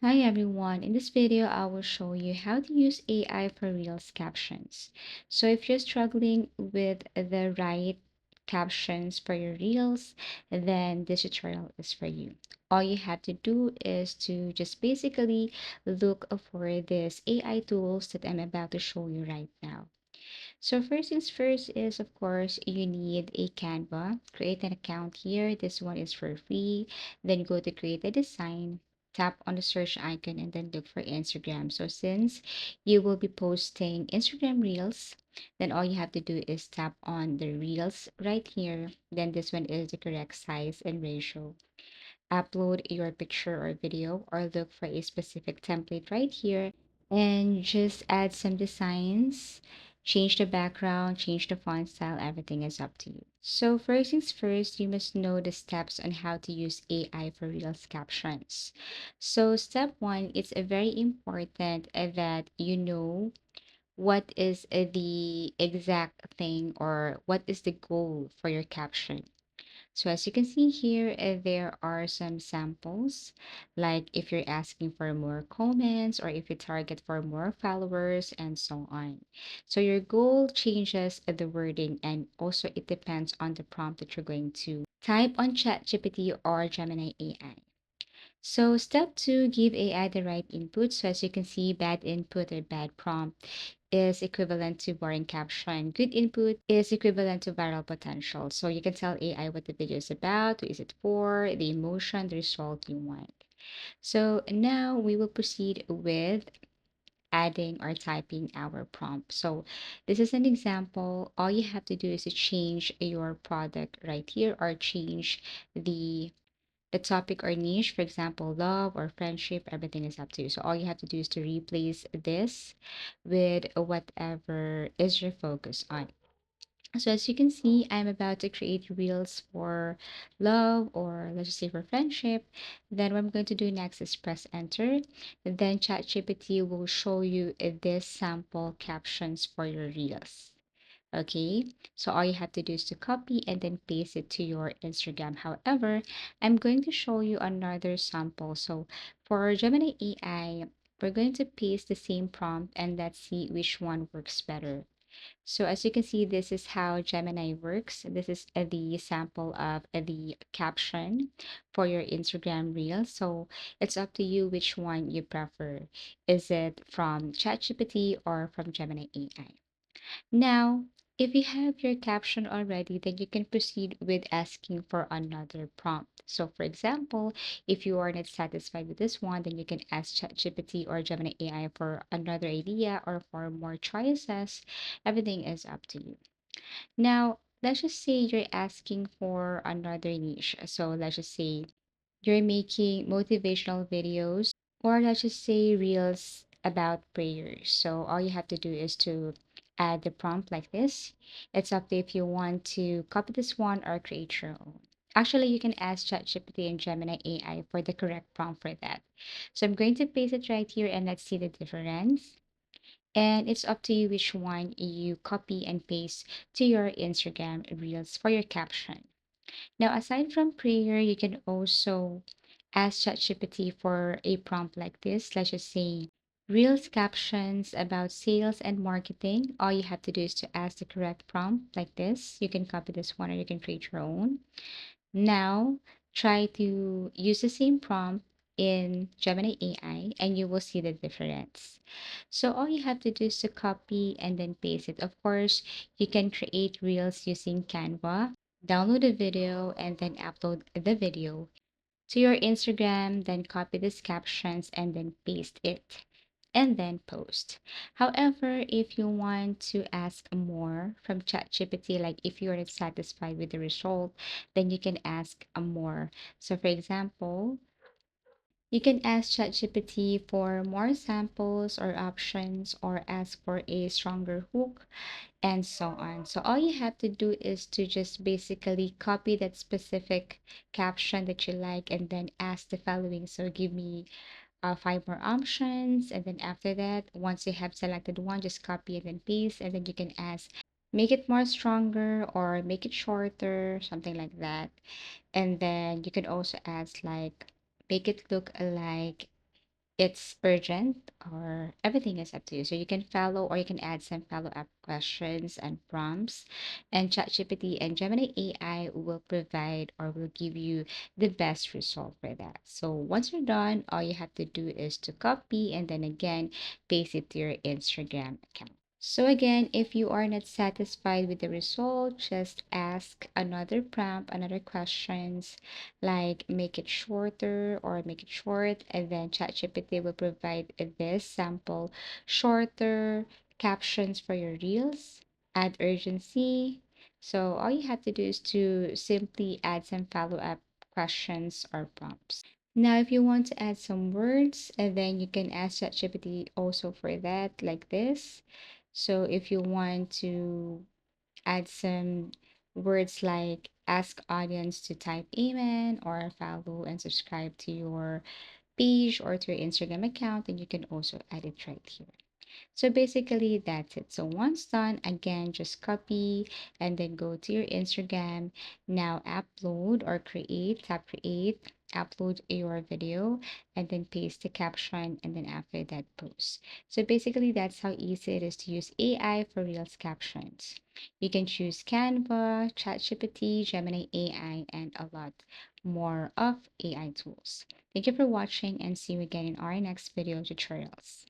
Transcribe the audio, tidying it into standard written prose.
Hi everyone, in this video I will show you how to use AI for Reels captions. So if you're struggling with the right captions for your Reels, then this tutorial is for you. All you have to do is to just basically look for these AI tools that I'm about to show you right now. So first things first is of course you need a Canva. Create an account here. This one is for free. Then go to create a design, tap on the search icon and then look for Instagram. So since you will be posting Instagram Reels, then all you have to do is tap on the Reels right here. Then this one is the correct size and ratio. Upload your picture or video or look for a specific template right here and just add some designs, change the background, change the font style, everything is up to you. So first things first, you must know the steps on how to use AI for Reels captions. So step one, it's a very important that you know what is the exact thing or what is the goal for your caption. So as you can see here, there are some samples, like if you're asking for more comments or if you target for more followers and so on. So your goal changes the wording and also it depends on the prompt that you're going to type on ChatGPT or Gemini AI. So step two, give AI the right input. So as you can see, bad input or bad prompt is equivalent to boring caption. Good input is equivalent to viral potential. So you can tell AI what the video is about, who is it for, the emotion, the result you want. So now we will proceed with adding or typing our prompt. So this is an example. All you have to do is to change your product right here or change the topic or niche, for example, love or friendship, everything is up to you. So all you have to do is to replace this with whatever is your focus on. So as you can see, I'm about to create reels for love or let's just say for friendship. Then what I'm going to do next is press enter. And then ChatGPT will show you this sample captions for your reels. Okay, so all you have to do is to copy and then paste it to your Instagram. However, I'm going to show you another sample. So for Gemini AI, we're going to paste the same prompt and let's see which one works better. So as you can see, this is how Gemini works. This is the sample of the caption for your Instagram reel. So it's up to you which one you prefer. Is it from ChatGPT or from Gemini AI? Now, if you have your caption already, then you can proceed with asking for another prompt. So, for example, if you are not satisfied with this one, then you can ask ChatGPT or Gemini AI for another idea or for more choices. Everything is up to you. Now, let's just say you're asking for another niche. So, let's just say you're making motivational videos, or let's just say reels about prayers. So all you have to do is to add the prompt like this. It's up to if you want to copy this one or create your own. Actually, you can ask ChatGPT and Gemini AI for the correct prompt for that. So I'm going to paste it right here and let's see the difference. And it's up to you which one you copy and paste to your Instagram reels for your caption. Now, aside from prayer, you can also ask ChatGPT for a prompt like this. Let's just say Reels captions about sales and marketing. All you have to do is to ask the correct prompt like this. You can copy this one or you can create your own. Now, try to use the same prompt in Gemini AI and you will see the difference. So all you have to do is to copy and then paste it. Of course, you can create reels using Canva, download a video and then upload the video to your Instagram, then copy these captions and then paste it and then post. However, if you want to ask more from ChatGPT, like if you're not satisfied with the result, then you can ask more. So, for example, you can ask ChatGPT for more samples or options or ask for a stronger hook and so on. So all you have to do is to just basically copy that specific caption that you like and then ask the following. So give me five more options. And then after that, once you have selected one, just copy it and paste. And then you can ask, make it more stronger or make it shorter, something like that. And then you can also ask like, make it look like it's urgent or everything is up to you. So you can follow or you can add some follow-up questions and prompts, and ChatGPT and Gemini AI will provide or will give you the best result for that. So once you're done, all you have to do is to copy and then again paste it to your Instagram account. So again, if you are not satisfied with the result, just ask another prompt, another questions, like make it shorter or make it short, and then ChatGPT will provide this sample shorter captions for your reels, add urgency. So all you have to do is to simply add some follow-up questions or prompts. Now, if you want to add some words, and then you can ask ChatGPT also for that, like this. So if you want to add some words like ask audience to type amen or follow and subscribe to your page or to your Instagram account, then you can also add it right here. So basically that's it. So once done, again, just copy and then go to your Instagram. Now upload or create, tap create, upload your video and then paste the caption and then after that post. So basically that's how easy it is to use AI for Reels captions. You can choose Canva, ChatGPT, Gemini AI, and a lot more of AI tools. Thank you for watching and see you again in our next video tutorials.